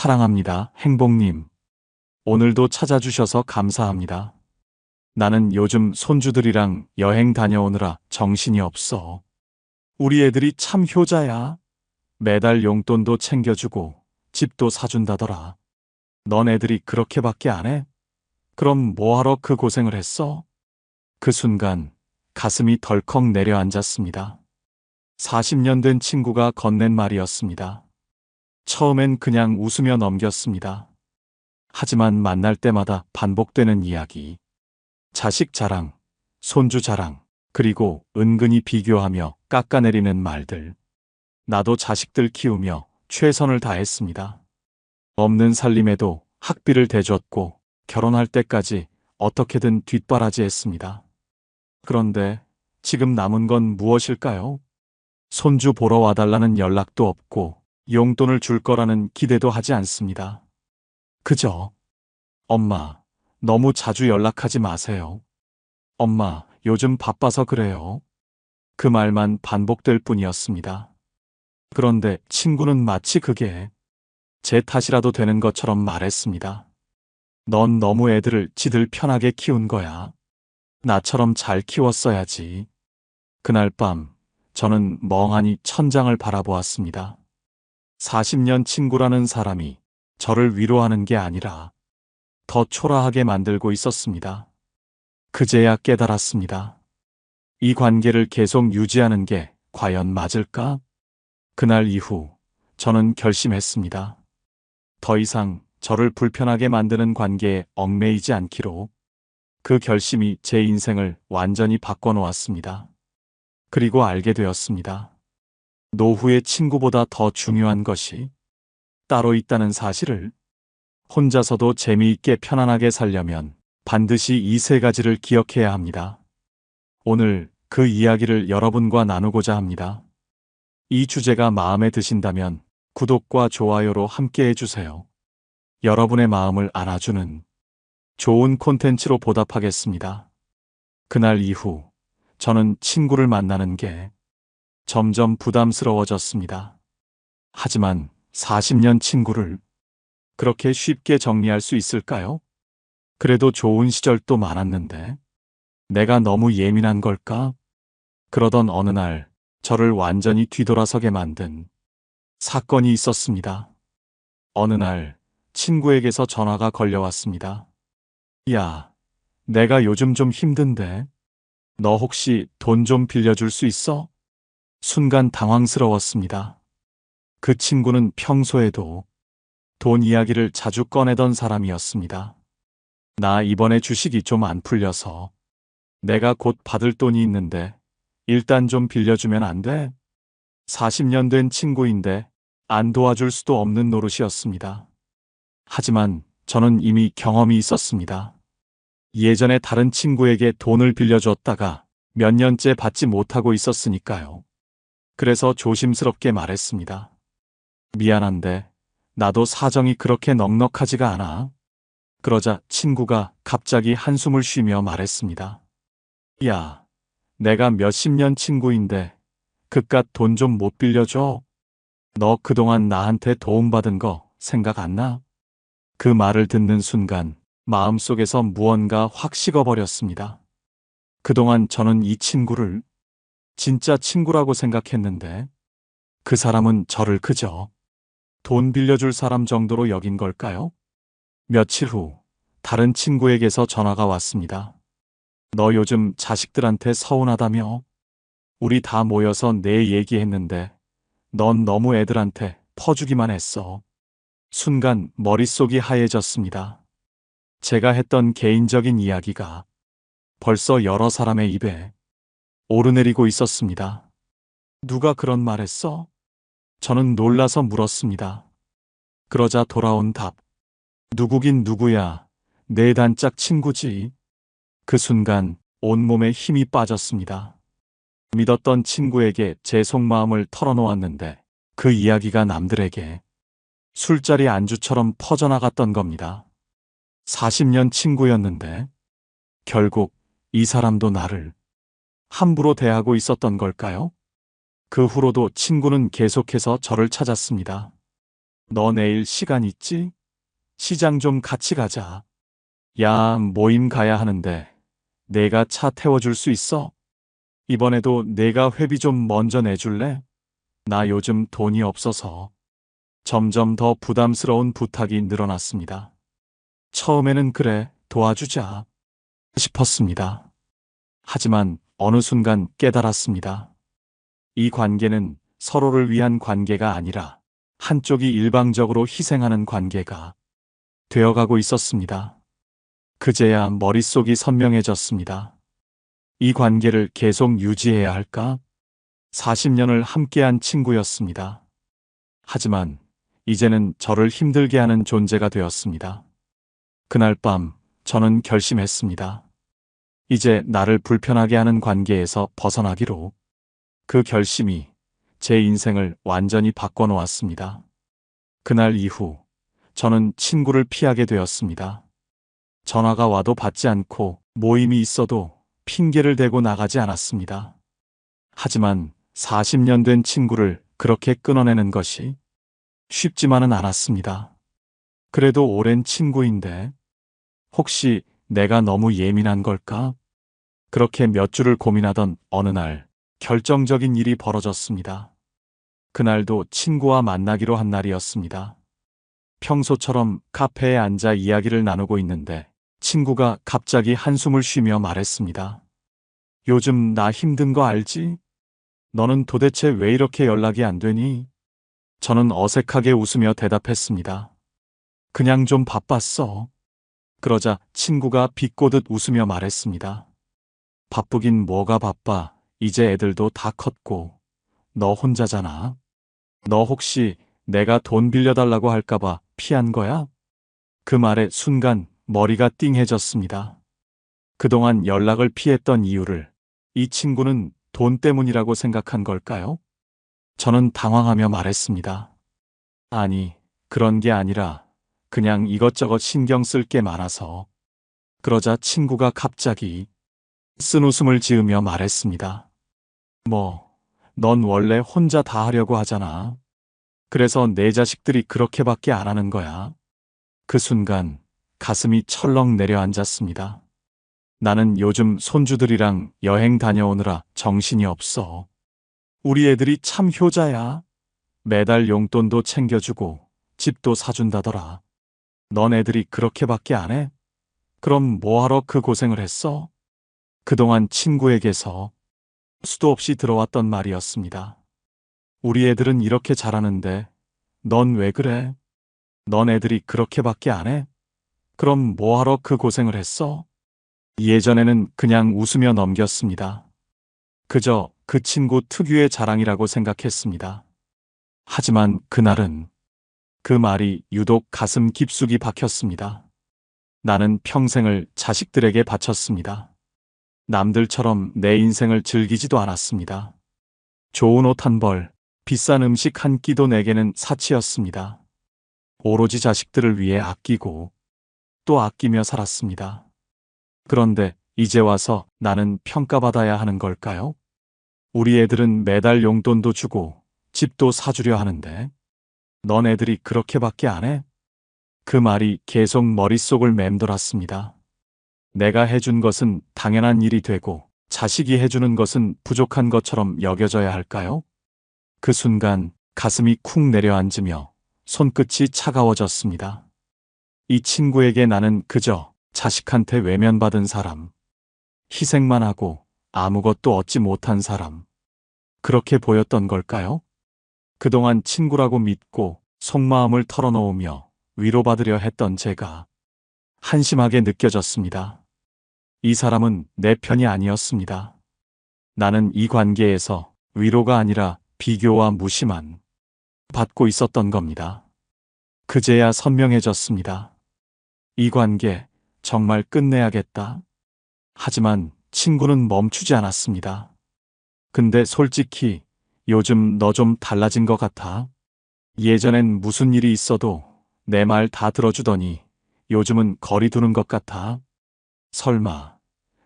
사랑합니다, 행복님. 오늘도 찾아주셔서 감사합니다. 나는 요즘 손주들이랑 여행 다녀오느라 정신이 없어. 우리 애들이 참 효자야. 매달 용돈도 챙겨주고 집도 사준다더라. 넌 애들이 그렇게밖에 안 해? 그럼 뭐하러 그 고생을 했어? 그 순간 가슴이 덜컥 내려앉았습니다. 40년 된 친구가 건넨 말이었습니다. 처음엔 그냥 웃으며 넘겼습니다. 하지만 만날 때마다 반복되는 이야기. 자식 자랑, 손주 자랑, 그리고 은근히 비교하며 깎아내리는 말들. 나도 자식들 키우며 최선을 다했습니다. 없는 살림에도 학비를 대줬고 결혼할 때까지 어떻게든 뒷바라지했습니다. 그런데 지금 남은 건 무엇일까요? 손주 보러 와달라는 연락도 없고 용돈을 줄 거라는 기대도 하지 않습니다. 그저 엄마, 너무 자주 연락하지 마세요. 엄마, 요즘 바빠서 그래요. 그 말만 반복될 뿐이었습니다. 그런데 친구는 마치 그게 제 탓이라도 되는 것처럼 말했습니다. 넌 너무 애들을 지들 편하게 키운 거야. 나처럼 잘 키웠어야지. 그날 밤 저는 멍하니 천장을 바라보았습니다. 40년 친구라는 사람이 저를 위로하는 게 아니라 더 초라하게 만들고 있었습니다. 그제야 깨달았습니다. 이 관계를 계속 유지하는 게 과연 맞을까? 그날 이후 저는 결심했습니다. 더 이상 저를 불편하게 만드는 관계에 얽매이지 않기로. 그 결심이 제 인생을 완전히 바꿔놓았습니다. 그리고 알게 되었습니다. 노후의 친구보다 더 중요한 것이 따로 있다는 사실을. 혼자서도 재미있게 편안하게 살려면 반드시 이 세 가지를 기억해야 합니다. 오늘 그 이야기를 여러분과 나누고자 합니다. 이 주제가 마음에 드신다면 구독과 좋아요로 함께 해주세요. 여러분의 마음을 안아주는 좋은 콘텐츠로 보답하겠습니다. 그날 이후 저는 친구를 만나는 게 점점 부담스러워졌습니다. 하지만 40년 친구를 그렇게 쉽게 정리할 수 있을까요? 그래도 좋은 시절도 많았는데 내가 너무 예민한 걸까? 그러던 어느 날 저를 완전히 뒤돌아서게 만든 사건이 있었습니다. 어느 날 친구에게서 전화가 걸려왔습니다. 야, 내가 요즘 좀 힘든데 너 혹시 돈 좀 빌려줄 수 있어? 순간 당황스러웠습니다. 그 친구는 평소에도 돈 이야기를 자주 꺼내던 사람이었습니다. 나 이번에 주식이 좀 안 풀려서 내가 곧 받을 돈이 있는데 일단 좀 빌려주면 안 돼? 40년 된 친구인데 안 도와줄 수도 없는 노릇이었습니다. 하지만 저는 이미 경험이 있었습니다. 예전에 다른 친구에게 돈을 빌려줬다가 몇 년째 받지 못하고 있었으니까요. 그래서 조심스럽게 말했습니다. 미안한데 나도 사정이 그렇게 넉넉하지가 않아. 그러자 친구가 갑자기 한숨을 쉬며 말했습니다. 야, 내가 몇십 년 친구인데 그깟 돈 좀 못 빌려줘? 너 그동안 나한테 도움받은 거 생각 안 나? 그 말을 듣는 순간 마음속에서 무언가 확 식어버렸습니다. 그동안 저는 이 친구를 진짜 친구라고 생각했는데 그 사람은 저를 그저 돈 빌려줄 사람 정도로 여긴 걸까요? 며칠 후 다른 친구에게서 전화가 왔습니다. 너 요즘 자식들한테 서운하다며? 우리 다 모여서 내 얘기했는데 넌 너무 애들한테 퍼주기만 했어. 순간 머릿속이 하얘졌습니다. 제가 했던 개인적인 이야기가 벌써 여러 사람의 입에 오르내리고 있었습니다. 누가 그런 말 했어? 저는 놀라서 물었습니다. 그러자 돌아온 답. 누구긴 누구야. 내 단짝 친구지. 그 순간 온몸에 힘이 빠졌습니다. 믿었던 친구에게 제 속마음을 털어놓았는데 그 이야기가 남들에게 술자리 안주처럼 퍼져나갔던 겁니다. 40년 친구였는데 결국 이 사람도 나를 함부로 대하고 있었던 걸까요? 그 후로도 친구는 계속해서 저를 찾았습니다. 너 내일 시간 있지? 시장 좀 같이 가자. 야, 모임 가야 하는데 내가 차 태워줄 수 있어? 이번에도 내가 회비 좀 먼저 내줄래? 나 요즘 돈이 없어서. 점점 더 부담스러운 부탁이 늘어났습니다. 처음에는 그래, 도와주자 싶었습니다. 하지만 어느 순간 깨달았습니다. 이 관계는 서로를 위한 관계가 아니라 한쪽이 일방적으로 희생하는 관계가 되어가고 있었습니다. 그제야 머릿속이 선명해졌습니다. 이 관계를 계속 유지해야 할까? 40년을 함께한 친구였습니다. 하지만 이제는 저를 힘들게 하는 존재가 되었습니다. 그날 밤 저는 결심했습니다. 이제 나를 불편하게 하는 관계에서 벗어나기로. 그 결심이 제 인생을 완전히 바꿔놓았습니다. 그날 이후 저는 친구를 피하게 되었습니다. 전화가 와도 받지 않고 모임이 있어도 핑계를 대고 나가지 않았습니다. 하지만 40년 된 친구를 그렇게 끊어내는 것이 쉽지만은 않았습니다. 그래도 오랜 친구인데 혹시 내가 너무 예민한 걸까? 그렇게 몇 주를 고민하던 어느 날 결정적인 일이 벌어졌습니다. 그날도 친구와 만나기로 한 날이었습니다. 평소처럼 카페에 앉아 이야기를 나누고 있는데 친구가 갑자기 한숨을 쉬며 말했습니다. 요즘 나 힘든 거 알지? 너는 도대체 왜 이렇게 연락이 안 되니? 저는 어색하게 웃으며 대답했습니다. 그냥 좀 바빴어. 그러자 친구가 비꼬듯 웃으며 말했습니다. 바쁘긴 뭐가 바빠. 이제 애들도 다 컸고 너 혼자잖아. 너 혹시 내가 돈 빌려달라고 할까봐 피한 거야? 그 말에 순간 머리가 띵해졌습니다. 그동안 연락을 피했던 이유를 이 친구는 돈 때문이라고 생각한 걸까요? 저는 당황하며 말했습니다. 아니, 그런 게 아니라 그냥 이것저것 신경 쓸 게 많아서. 그러자 친구가 갑자기 쓴 웃음을 지으며 말했습니다. 넌 원래 혼자 다 하려고 하잖아. 그래서 내 자식들이 그렇게밖에 안 하는 거야. 그 순간 가슴이 철렁 내려앉았습니다. 나는 요즘 손주들이랑 여행 다녀오느라 정신이 없어. 우리 애들이 참 효자야. 매달 용돈도 챙겨주고 집도 사준다더라. 넌 애들이 그렇게밖에 안 해? 그럼 뭐하러 그 고생을 했어? 그동안 친구에게서 수도 없이 들어왔던 말이었습니다. 우리 애들은 이렇게 잘하는데 넌 왜 그래? 넌 애들이 그렇게밖에 안 해? 그럼 뭐하러 그 고생을 했어? 예전에는 그냥 웃으며 넘겼습니다. 그저 그 친구 특유의 자랑이라고 생각했습니다. 하지만 그날은 그 말이 유독 가슴 깊숙이 박혔습니다. 나는 평생을 자식들에게 바쳤습니다. 남들처럼 내 인생을 즐기지도 않았습니다. 좋은 옷 한 벌, 비싼 음식 한 끼도 내게는 사치였습니다. 오로지 자식들을 위해 아끼고 또 아끼며 살았습니다. 그런데 이제 와서 나는 평가받아야 하는 걸까요? 우리 애들은 매달 용돈도 주고 집도 사주려 하는데 넌 애들이 그렇게밖에 안 해? 그 말이 계속 머릿속을 맴돌았습니다. 내가 해준 것은 당연한 일이 되고 자식이 해주는 것은 부족한 것처럼 여겨져야 할까요? 그 순간 가슴이 쿵 내려앉으며 손끝이 차가워졌습니다. 이 친구에게 나는 그저 자식한테 외면받은 사람, 희생만 하고 아무것도 얻지 못한 사람, 그렇게 보였던 걸까요? 그동안 친구라고 믿고 속마음을 털어놓으며 위로받으려 했던 제가 한심하게 느껴졌습니다. 이 사람은 내 편이 아니었습니다. 나는 이 관계에서 위로가 아니라 비교와 무시만 받고 있었던 겁니다. 그제야 선명해졌습니다. 이 관계 정말 끝내야겠다. 하지만 친구는 멈추지 않았습니다. 근데 솔직히 요즘 너 좀 달라진 것 같아. 예전엔 무슨 일이 있어도 내 말 다 들어주더니 요즘은 거리 두는 것 같아. 설마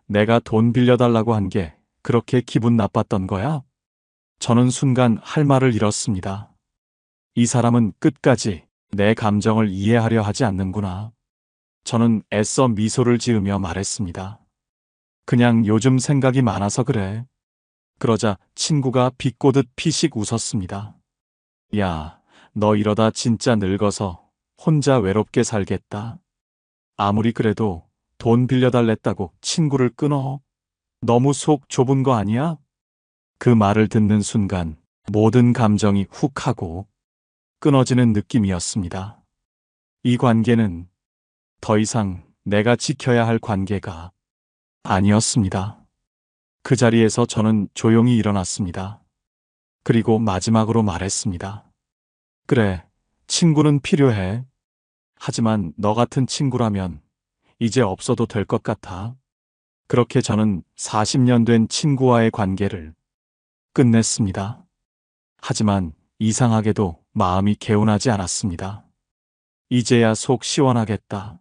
내가 돈 빌려달라고 한 게 그렇게 기분 나빴던 거야? 저는 순간 할 말을 잃었습니다. 이 사람은 끝까지 내 감정을 이해하려 하지 않는구나. 저는 애써 미소를 지으며 말했습니다. 그냥 요즘 생각이 많아서 그래. 그러자 친구가 비꼬듯 피식 웃었습니다. 야, 너 이러다 진짜 늙어서 혼자 외롭게 살겠다. 아무리 그래도 돈 빌려달랬다고 친구를 끊어. 너무 속 좁은 거 아니야? 그 말을 듣는 순간 모든 감정이 훅 하고 끊어지는 느낌이었습니다. 이 관계는 더 이상 내가 지켜야 할 관계가 아니었습니다. 그 자리에서 저는 조용히 일어났습니다. 그리고 마지막으로 말했습니다. 그래, 친구는 필요해. 하지만 너 같은 친구라면 이제 없어도 될 것 같아. 그렇게 저는 40년 된 친구와의 관계를 끝냈습니다. 하지만 이상하게도 마음이 개운하지 않았습니다. 이제야 속 시원하겠다.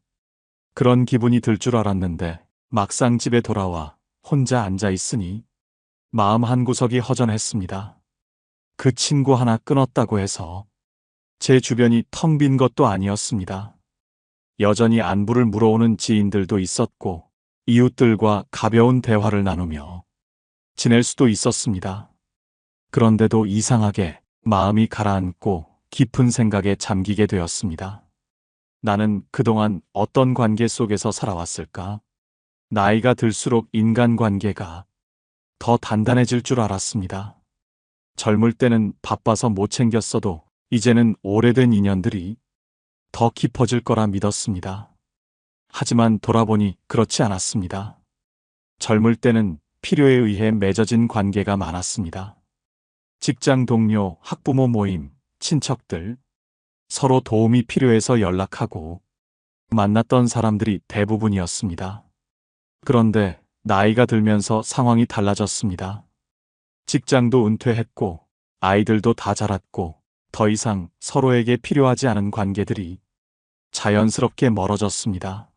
그런 기분이 들 줄 알았는데 막상 집에 돌아와 혼자 앉아 있으니 마음 한구석이 허전했습니다. 그 친구 하나 끊었다고 해서 제 주변이 텅 빈 것도 아니었습니다. 여전히 안부를 물어오는 지인들도 있었고 이웃들과 가벼운 대화를 나누며 지낼 수도 있었습니다. 그런데도 이상하게 마음이 가라앉고 깊은 생각에 잠기게 되었습니다. 나는 그동안 어떤 관계 속에서 살아왔을까? 나이가 들수록 인간관계가 더 단단해질 줄 알았습니다. 젊을 때는 바빠서 못 챙겼어도 이제는 오래된 인연들이 더 깊어질 거라 믿었습니다. 하지만 돌아보니 그렇지 않았습니다. 젊을 때는 필요에 의해 맺어진 관계가 많았습니다. 직장 동료, 학부모 모임, 친척들, 서로 도움이 필요해서 연락하고 만났던 사람들이 대부분이었습니다. 그런데 나이가 들면서 상황이 달라졌습니다. 직장도 은퇴했고 아이들도 다 자랐고 더 이상 서로에게 필요하지 않은 관계들이 자연스럽게 멀어졌습니다.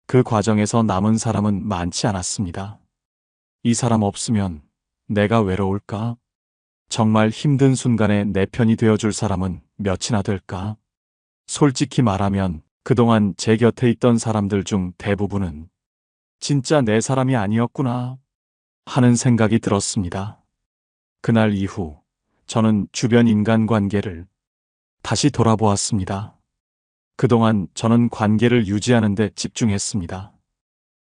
그 과정에서 남은 사람은 많지 않았습니다. 이 사람 없으면 내가 외로울까? 정말 힘든 순간에 내 편이 되어줄 사람은 몇이나 될까? 솔직히 말하면 그동안 제 곁에 있던 사람들 중 대부분은 진짜 내 사람이 아니었구나 하는 생각이 들었습니다. 그날 이후 저는 주변 인간관계를 다시 돌아보았습니다. 그동안 저는 관계를 유지하는 데 집중했습니다.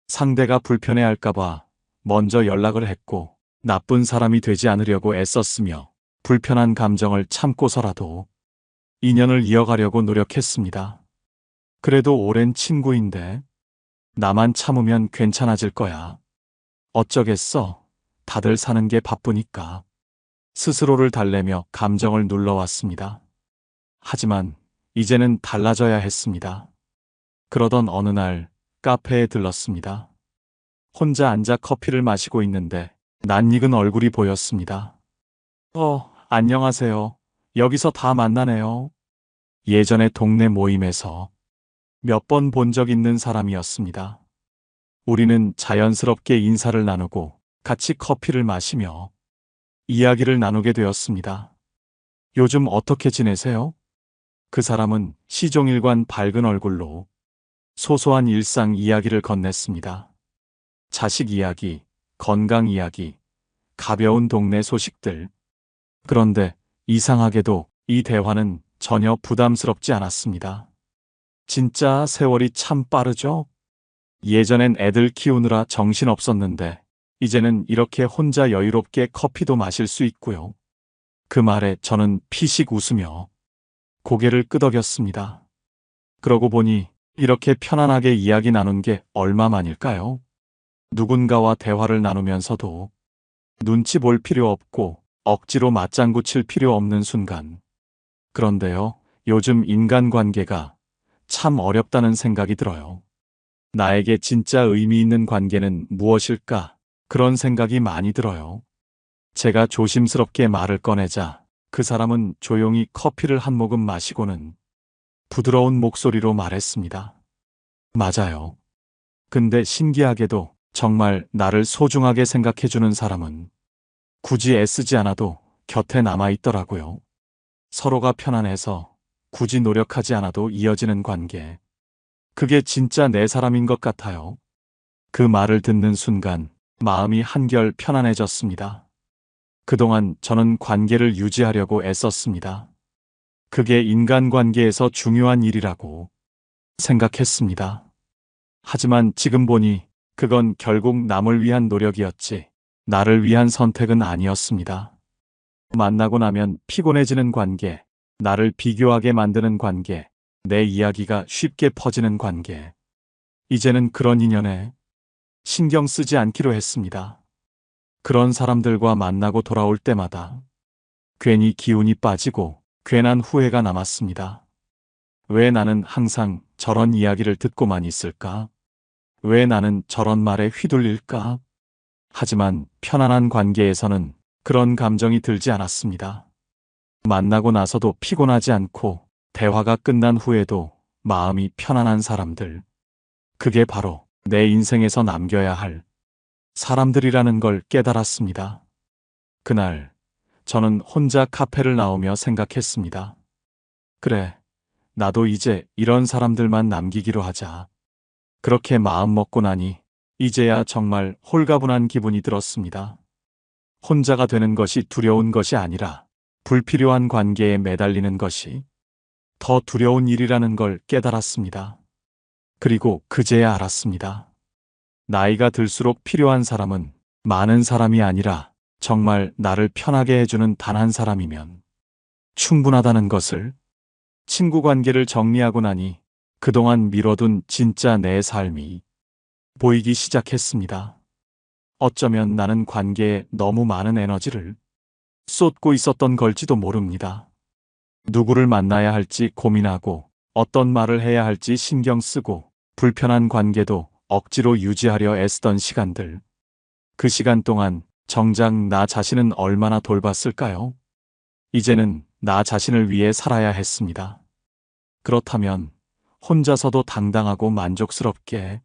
상대가 불편해할까봐 먼저 연락을 했고 나쁜 사람이 되지 않으려고 애썼으며 불편한 감정을 참고서라도 인연을 이어가려고 노력했습니다. 그래도 오랜 친구인데 나만 참으면 괜찮아질 거야. 어쩌겠어. 다들 사는 게 바쁘니까. 스스로를 달래며 감정을 눌러왔습니다. 하지만 이제는 달라져야 했습니다. 그러던 어느 날 카페에 들렀습니다. 혼자 앉아 커피를 마시고 있는데 낯익은 얼굴이 보였습니다. 안녕하세요. 여기서 다 만나네요. 예전에 동네 모임에서 몇 번 본 적 있는 사람이었습니다. 우리는 자연스럽게 인사를 나누고 같이 커피를 마시며 이야기를 나누게 되었습니다. 요즘 어떻게 지내세요? 그 사람은 시종일관 밝은 얼굴로 소소한 일상 이야기를 건넸습니다. 자식 이야기, 건강 이야기, 가벼운 동네 소식들. 그런데 이상하게도 이 대화는 전혀 부담스럽지 않았습니다. 진짜 세월이 참 빠르죠? 예전엔 애들 키우느라 정신없었는데 이제는 이렇게 혼자 여유롭게 커피도 마실 수 있고요. 그 말에 저는 피식 웃으며 고개를 끄덕였습니다. 그러고 보니 이렇게 편안하게 이야기 나눈 게 얼마만일까요? 누군가와 대화를 나누면서도 눈치 볼 필요 없고 억지로 맞장구 칠 필요 없는 순간. 그런데요, 요즘 인간관계가 참 어렵다는 생각이 들어요. 나에게 진짜 의미 있는 관계는 무엇일까? 그런 생각이 많이 들어요. 제가 조심스럽게 말을 꺼내자 그 사람은 조용히 커피를 한 모금 마시고는 부드러운 목소리로 말했습니다. 맞아요. 근데 신기하게도 정말 나를 소중하게 생각해주는 사람은 굳이 애쓰지 않아도 곁에 남아있더라고요. 서로가 편안해서 굳이 노력하지 않아도 이어지는 관계. 그게 진짜 내 사람인 것 같아요. 그 말을 듣는 순간 마음이 한결 편안해졌습니다. 그동안 저는 관계를 유지하려고 애썼습니다. 그게 인간관계에서 중요한 일이라고 생각했습니다. 하지만 지금 보니 그건 결국 남을 위한 노력이었지, 나를 위한 선택은 아니었습니다. 만나고 나면 피곤해지는 관계, 나를 비교하게 만드는 관계, 내 이야기가 쉽게 퍼지는 관계. 이제는 그런 인연에 신경 쓰지 않기로 했습니다. 그런 사람들과 만나고 돌아올 때마다 괜히 기운이 빠지고 괜한 후회가 남았습니다. 왜 나는 항상 저런 이야기를 듣고만 있을까? 왜 나는 저런 말에 휘둘릴까? 하지만 편안한 관계에서는 그런 감정이 들지 않았습니다. 만나고 나서도 피곤하지 않고 대화가 끝난 후에도 마음이 편안한 사람들. 그게 바로 내 인생에서 남겨야 할 사람들이라는 걸 깨달았습니다. 그날 저는 혼자 카페를 나오며 생각했습니다. 그래, 나도 이제 이런 사람들만 남기기로 하자. 그렇게 마음 먹고 나니 이제야 정말 홀가분한 기분이 들었습니다. 혼자가 되는 것이 두려운 것이 아니라 불필요한 관계에 매달리는 것이 더 두려운 일이라는 걸 깨달았습니다. 그리고 그제야 알았습니다. 나이가 들수록 필요한 사람은 많은 사람이 아니라 정말 나를 편하게 해주는 단 한 사람이면 충분하다는 것을. 친구 관계를 정리하고 나니 그동안 미뤄둔 진짜 내 삶이 보이기 시작했습니다. 어쩌면 나는 관계에 너무 많은 에너지를 쏟고 있었던 걸지도 모릅니다. 누구를 만나야 할지 고민하고 어떤 말을 해야 할지 신경 쓰고 불편한 관계도 억지로 유지하려 애쓰던 시간들. 그 시간 동안 정작 나 자신은 얼마나 돌봤을까요? 이제는 나 자신을 위해 살아야 했습니다. 그렇다면 혼자서도 당당하고 만족스럽게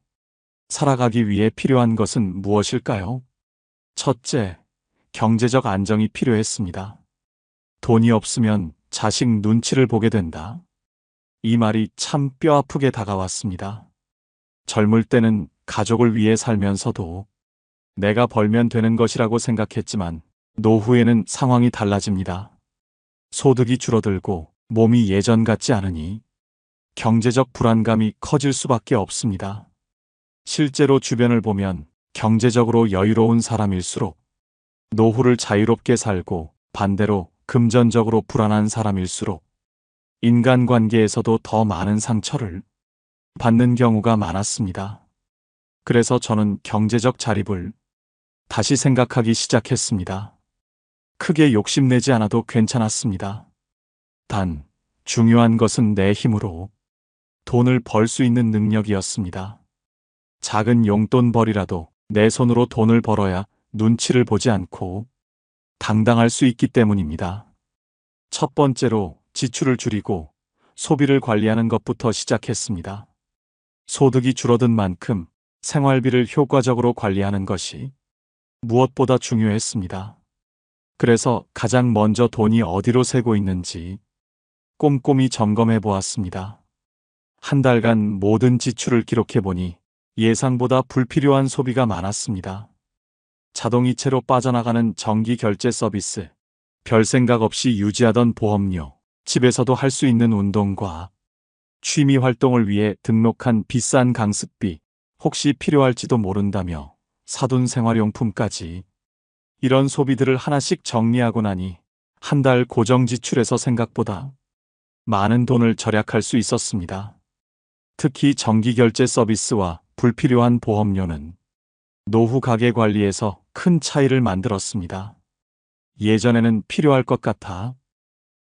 살아가기 위해 필요한 것은 무엇일까요? 첫째, 경제적 안정이 필요했습니다. 돈이 없으면 자식 눈치를 보게 된다. 이 말이 참 뼈아프게 다가왔습니다. 젊을 때는 가족을 위해 살면서도 내가 벌면 되는 것이라고 생각했지만 노후에는 상황이 달라집니다. 소득이 줄어들고 몸이 예전 같지 않으니 경제적 불안감이 커질 수밖에 없습니다. 실제로 주변을 보면 경제적으로 여유로운 사람일수록 노후를 자유롭게 살고 반대로 금전적으로 불안한 사람일수록 인간관계에서도 더 많은 상처를 받는 경우가 많았습니다. 그래서 저는 경제적 자립을 다시 생각하기 시작했습니다. 크게 욕심내지 않아도 괜찮았습니다. 단, 중요한 것은 내 힘으로 돈을 벌 수 있는 능력이었습니다. 작은 용돈벌이라도 내 손으로 돈을 벌어야 눈치를 보지 않고 당당할 수 있기 때문입니다. 첫 번째로 지출을 줄이고 소비를 관리하는 것부터 시작했습니다. 소득이 줄어든 만큼 생활비를 효과적으로 관리하는 것이 무엇보다 중요했습니다. 그래서 가장 먼저 돈이 어디로 새고 있는지 꼼꼼히 점검해 보았습니다. 한 달간 모든 지출을 기록해 보니 예상보다 불필요한 소비가 많았습니다. 자동이체로 빠져나가는 정기 결제 서비스, 별 생각 없이 유지하던 보험료, 집에서도 할 수 있는 운동과 취미 활동을 위해 등록한 비싼 강습비, 혹시 필요할지도 모른다며 사둔 생활용품까지. 이런 소비들을 하나씩 정리하고 나니 한 달 고정 지출에서 생각보다 많은 돈을 절약할 수 있었습니다. 특히 정기결제 서비스와 불필요한 보험료는 노후 가계 관리에서 큰 차이를 만들었습니다. 예전에는 필요할 것 같아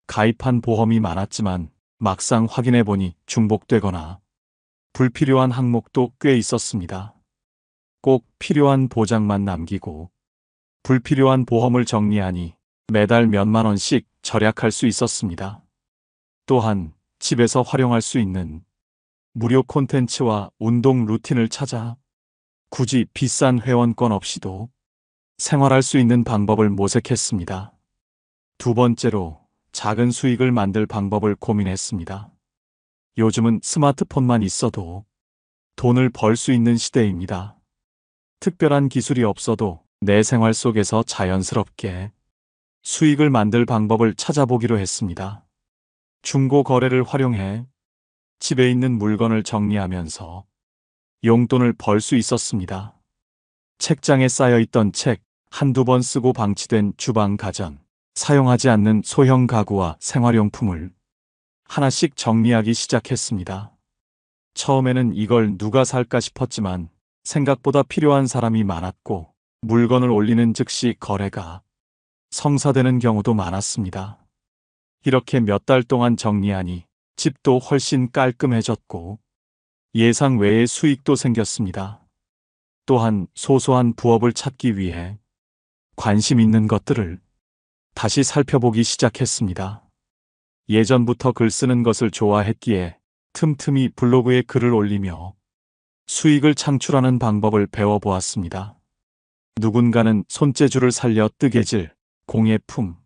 가입한 보험이 많았지만 막상 확인해보니 중복되거나 불필요한 항목도 꽤 있었습니다. 꼭 필요한 보장만 남기고 불필요한 보험을 정리하니 매달 몇만 원씩 절약할 수 있었습니다. 또한 집에서 활용할 수 있는 무료 콘텐츠와 운동 루틴을 찾아 굳이 비싼 회원권 없이도 생활할 수 있는 방법을 모색했습니다. 두 번째로 작은 수익을 만들 방법을 고민했습니다. 요즘은 스마트폰만 있어도 돈을 벌 수 있는 시대입니다. 특별한 기술이 없어도 내 생활 속에서 자연스럽게 수익을 만들 방법을 찾아보기로 했습니다. 중고 거래를 활용해 집에 있는 물건을 정리하면서 용돈을 벌 수 있었습니다. 책장에 쌓여있던 책, 한두 번 쓰고 방치된 주방 가전, 사용하지 않는 소형 가구와 생활용품을 하나씩 정리하기 시작했습니다. 처음에는 이걸 누가 살까 싶었지만 생각보다 필요한 사람이 많았고 물건을 올리는 즉시 거래가 성사되는 경우도 많았습니다. 이렇게 몇 달 동안 정리하니 집도 훨씬 깔끔해졌고 예상 외의 수익도 생겼습니다. 또한 소소한 부업을 찾기 위해 관심 있는 것들을 다시 살펴보기 시작했습니다. 예전부터 글 쓰는 것을 좋아했기에 틈틈이 블로그에 글을 올리며 수익을 창출하는 방법을 배워보았습니다. 누군가는 손재주를 살려 뜨개질, 공예품,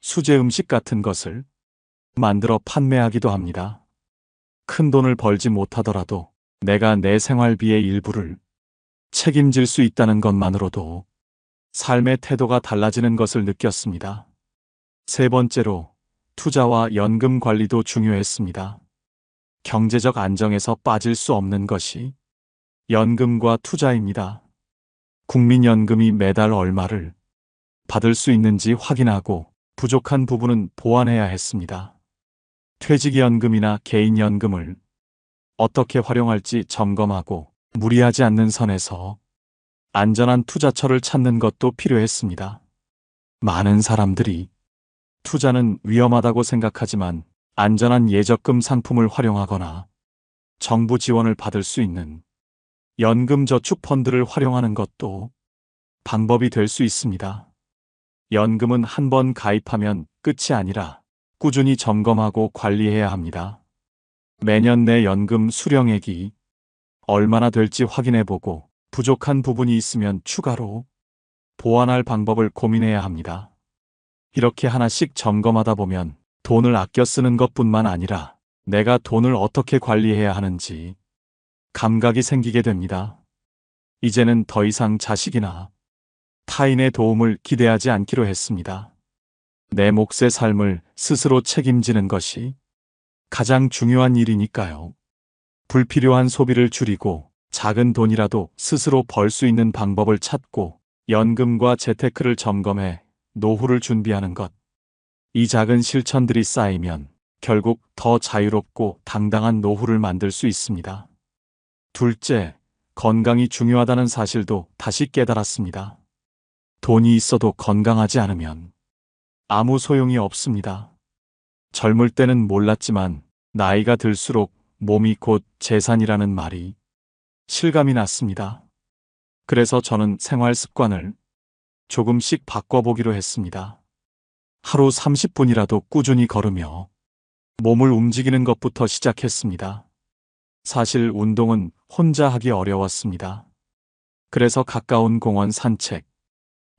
수제 음식 같은 것을 만들어 판매하기도 합니다. 큰 돈을 벌지 못하더라도 내가 내 생활비의 일부를 책임질 수 있다는 것만으로도 삶의 태도가 달라지는 것을 느꼈습니다. 세 번째로 투자와 연금 관리도 중요했습니다. 경제적 안정에서 빠질 수 없는 것이 연금과 투자입니다. 국민연금이 매달 얼마를 받을 수 있는지 확인하고 부족한 부분은 보완해야 했습니다. 퇴직연금이나 개인연금을 어떻게 활용할지 점검하고 무리하지 않는 선에서 안전한 투자처를 찾는 것도 필요했습니다. 많은 사람들이 투자는 위험하다고 생각하지만 안전한 예적금 상품을 활용하거나 정부 지원을 받을 수 있는 연금저축펀드를 활용하는 것도 방법이 될 수 있습니다. 연금은 한 번 가입하면 끝이 아니라 꾸준히 점검하고 관리해야 합니다. 매년 내 연금 수령액이 얼마나 될지 확인해보고 부족한 부분이 있으면 추가로 보완할 방법을 고민해야 합니다. 이렇게 하나씩 점검하다 보면 돈을 아껴 쓰는 것뿐만 아니라 내가 돈을 어떻게 관리해야 하는지 감각이 생기게 됩니다. 이제는 더 이상 자식이나 타인의 도움을 기대하지 않기로 했습니다. 내 몫의 삶을 스스로 책임지는 것이 가장 중요한 일이니까요. 불필요한 소비를 줄이고 작은 돈이라도 스스로 벌 수 있는 방법을 찾고 연금과 재테크를 점검해 노후를 준비하는 것. 이 작은 실천들이 쌓이면 결국 더 자유롭고 당당한 노후를 만들 수 있습니다. 둘째, 건강이 중요하다는 사실도 다시 깨달았습니다. 돈이 있어도 건강하지 않으면 아무 소용이 없습니다. 젊을 때는 몰랐지만 나이가 들수록 몸이 곧 재산이라는 말이 실감이 났습니다. 그래서 저는 생활 습관을 조금씩 바꿔보기로 했습니다. 하루 30분이라도 꾸준히 걸으며 몸을 움직이는 것부터 시작했습니다. 사실 운동은 혼자 하기 어려웠습니다. 그래서 가까운 공원 산책,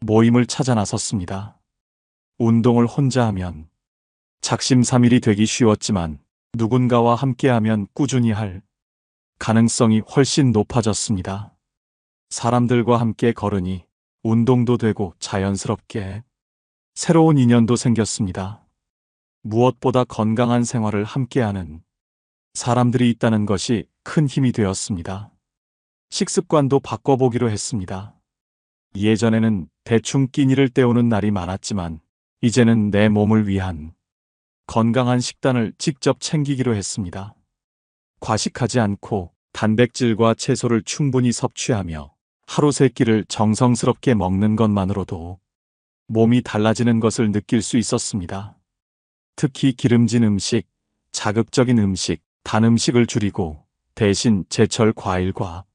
모임을 찾아 나섰습니다. 운동을 혼자 하면 작심삼일이 되기 쉬웠지만 누군가와 함께하면 꾸준히 할 가능성이 훨씬 높아졌습니다. 사람들과 함께 걸으니 운동도 되고 자연스럽게 새로운 인연도 생겼습니다. 무엇보다 건강한 생활을 함께하는 사람들이 있다는 것이 큰 힘이 되었습니다. 식습관도 바꿔보기로 했습니다. 예전에는 대충 끼니를 때우는 날이 많았지만 이제는 내 몸을 위한 건강한 식단을 직접 챙기기로 했습니다. 과식하지 않고 단백질과 채소를 충분히 섭취하며 하루 세 끼를 정성스럽게 먹는 것만으로도 몸이 달라지는 것을 느낄 수 있었습니다. 특히 기름진 음식, 자극적인 음식, 단 음식을 줄이고 대신 제철 과일과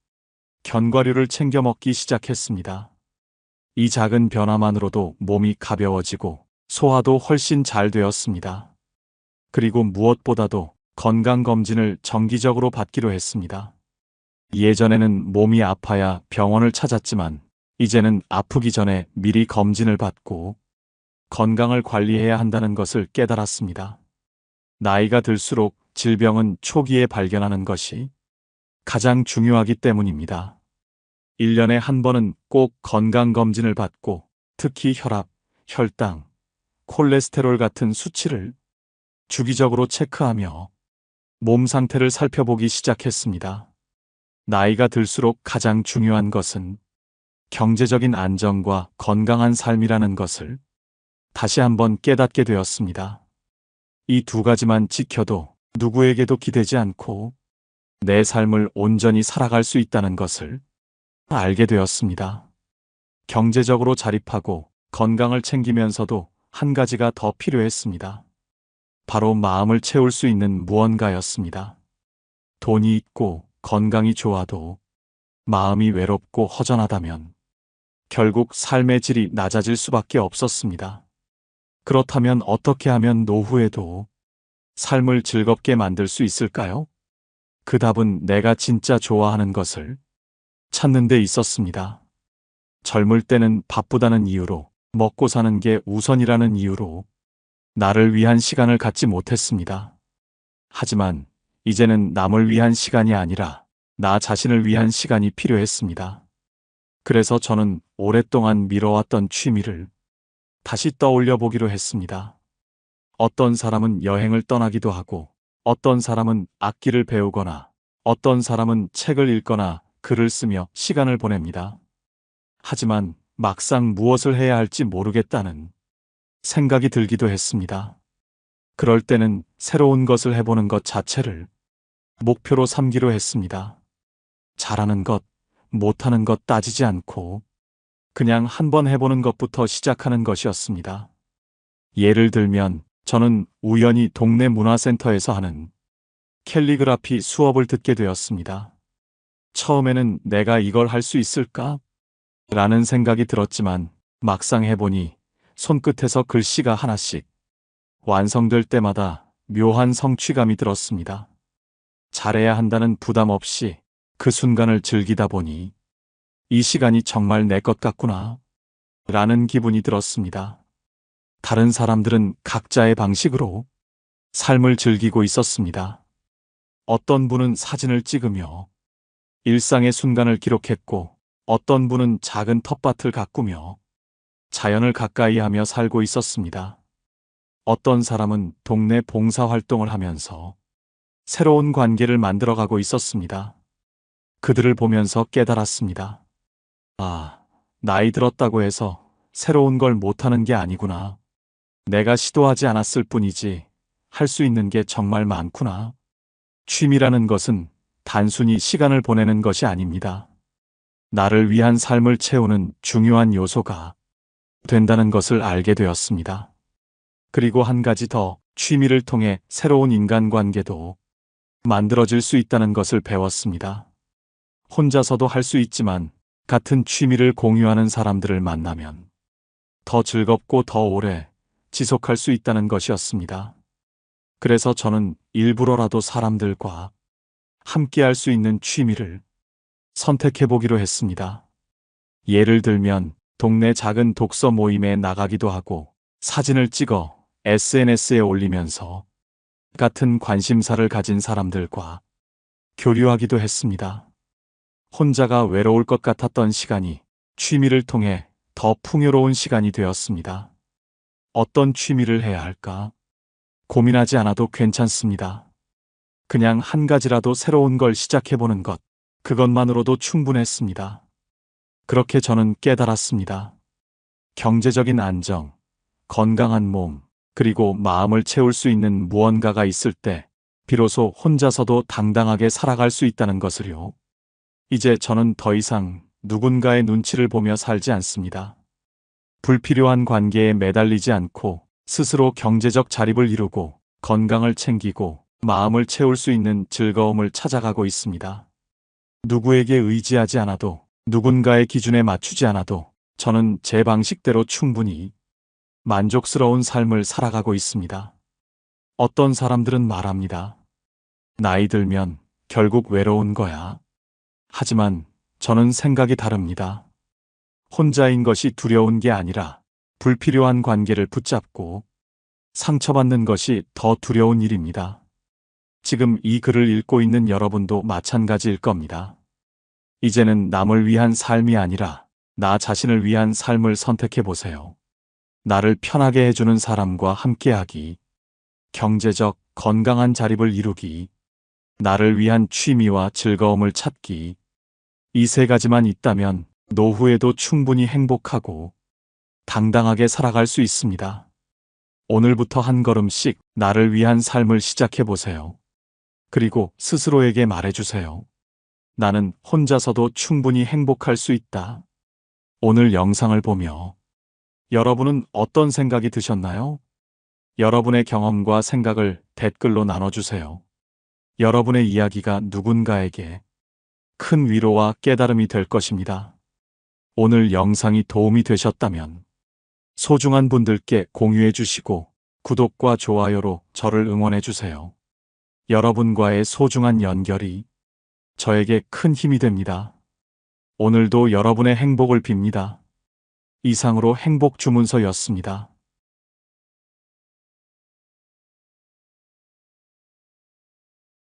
견과류를 챙겨 먹기 시작했습니다. 이 작은 변화만으로도 몸이 가벼워지고 소화도 훨씬 잘 되었습니다. 그리고 무엇보다도 건강검진을 정기적으로 받기로 했습니다. 예전에는 몸이 아파야 병원을 찾았지만 이제는 아프기 전에 미리 검진을 받고 건강을 관리해야 한다는 것을 깨달았습니다. 나이가 들수록 질병은 초기에 발견하는 것이 가장 중요하기 때문입니다. 1년에 한 번은 꼭 건강검진을 받고 특히 혈압, 혈당, 콜레스테롤 같은 수치를 주기적으로 체크하며 몸 상태를 살펴보기 시작했습니다. 나이가 들수록 가장 중요한 것은 경제적인 안정과 건강한 삶이라는 것을 다시 한번 깨닫게 되었습니다. 이 두 가지만 지켜도 누구에게도 기대지 않고 내 삶을 온전히 살아갈 수 있다는 것을 알게 되었습니다. 경제적으로 자립하고 건강을 챙기면서도 한 가지가 더 필요했습니다. 바로 마음을 채울 수 있는 무언가였습니다. 돈이 있고 건강이 좋아도 마음이 외롭고 허전하다면 결국 삶의 질이 낮아질 수밖에 없었습니다. 그렇다면 어떻게 하면 노후에도 삶을 즐겁게 만들 수 있을까요? 그 답은 내가 진짜 좋아하는 것을 찾는 데 있었습니다. 젊을 때는 바쁘다는 이유로, 먹고 사는 게 우선이라는 이유로 나를 위한 시간을 갖지 못했습니다. 하지만 이제는 남을 위한 시간이 아니라 나 자신을 위한 시간이 필요했습니다. 그래서 저는 오랫동안 미뤄왔던 취미를 다시 떠올려 보기로 했습니다. 어떤 사람은 여행을 떠나기도 하고, 어떤 사람은 악기를 배우거나, 어떤 사람은 책을 읽거나 글을 쓰며 시간을 보냅니다. 하지만 막상 무엇을 해야 할지 모르겠다는 생각이 들기도 했습니다. 그럴 때는 새로운 것을 해보는 것 자체를 목표로 삼기로 했습니다. 잘하는 것, 못하는 것 따지지 않고 그냥 한번 해보는 것부터 시작하는 것이었습니다. 예를 들면 저는 우연히 동네 문화센터에서 하는 캘리그라피 수업을 듣게 되었습니다. 처음에는 내가 이걸 할 수 있을까? 라는 생각이 들었지만 막상 해보니 손끝에서 글씨가 하나씩 완성될 때마다 묘한 성취감이 들었습니다. 잘해야 한다는 부담 없이 그 순간을 즐기다 보니 이 시간이 정말 내 것 같구나 라는 기분이 들었습니다. 다른 사람들은 각자의 방식으로 삶을 즐기고 있었습니다. 어떤 분은 사진을 찍으며 일상의 순간을 기록했고, 어떤 분은 작은 텃밭을 가꾸며 자연을 가까이 하며 살고 있었습니다. 어떤 사람은 동네 봉사활동을 하면서 새로운 관계를 만들어가고 있었습니다. 그들을 보면서 깨달았습니다. 아, 나이 들었다고 해서 새로운 걸 못하는 게 아니구나. 내가 시도하지 않았을 뿐이지 할 수 있는 게 정말 많구나. 취미라는 것은 단순히 시간을 보내는 것이 아닙니다. 나를 위한 삶을 채우는 중요한 요소가 된다는 것을 알게 되었습니다. 그리고 한 가지 더, 취미를 통해 새로운 인간관계도 만들어질 수 있다는 것을 배웠습니다. 혼자서도 할 수 있지만 같은 취미를 공유하는 사람들을 만나면 더 즐겁고 더 오래 지속할 수 있다는 것이었습니다. 그래서 저는 일부러라도 사람들과 함께 할 수 있는 취미를 선택해 보기로 했습니다. 예를 들면 동네 작은 독서 모임에 나가기도 하고, 사진을 찍어 SNS에 올리면서 같은 관심사를 가진 사람들과 교류하기도 했습니다. 혼자가 외로울 것 같았던 시간이 취미를 통해 더 풍요로운 시간이 되었습니다. 어떤 취미를 해야 할까? 고민하지 않아도 괜찮습니다. 그냥 한 가지라도 새로운 걸 시작해보는 것, 그것만으로도 충분했습니다. 그렇게 저는 깨달았습니다. 경제적인 안정, 건강한 몸, 그리고 마음을 채울 수 있는 무언가가 있을 때 비로소 혼자서도 당당하게 살아갈 수 있다는 것을요. 이제 저는 더 이상 누군가의 눈치를 보며 살지 않습니다. 불필요한 관계에 매달리지 않고 스스로 경제적 자립을 이루고 건강을 챙기고 마음을 채울 수 있는 즐거움을 찾아가고 있습니다. 누구에게 의지하지 않아도, 누군가의 기준에 맞추지 않아도 저는 제 방식대로 충분히 만족스러운 삶을 살아가고 있습니다. 어떤 사람들은 말합니다. 나이 들면 결국 외로운 거야. 하지만 저는 생각이 다릅니다. 혼자인 것이 두려운 게 아니라 불필요한 관계를 붙잡고 상처받는 것이 더 두려운 일입니다. 지금 이 글을 읽고 있는 여러분도 마찬가지일 겁니다. 이제는 남을 위한 삶이 아니라 나 자신을 위한 삶을 선택해 보세요. 나를 편하게 해주는 사람과 함께하기, 경제적, 건강한 자립을 이루기, 나를 위한 취미와 즐거움을 찾기. 이 세 가지만 있다면 노후에도 충분히 행복하고 당당하게 살아갈 수 있습니다. 오늘부터 한 걸음씩 나를 위한 삶을 시작해 보세요. 그리고 스스로에게 말해주세요. 나는 혼자서도 충분히 행복할 수 있다. 오늘 영상을 보며 여러분은 어떤 생각이 드셨나요? 여러분의 경험과 생각을 댓글로 나눠주세요. 여러분의 이야기가 누군가에게 큰 위로와 깨달음이 될 것입니다. 오늘 영상이 도움이 되셨다면 소중한 분들께 공유해 주시고 구독과 좋아요로 저를 응원해 주세요. 여러분과의 소중한 연결이 저에게 큰 힘이 됩니다. 오늘도 여러분의 행복을 빕니다. 이상으로 행복 주문서였습니다.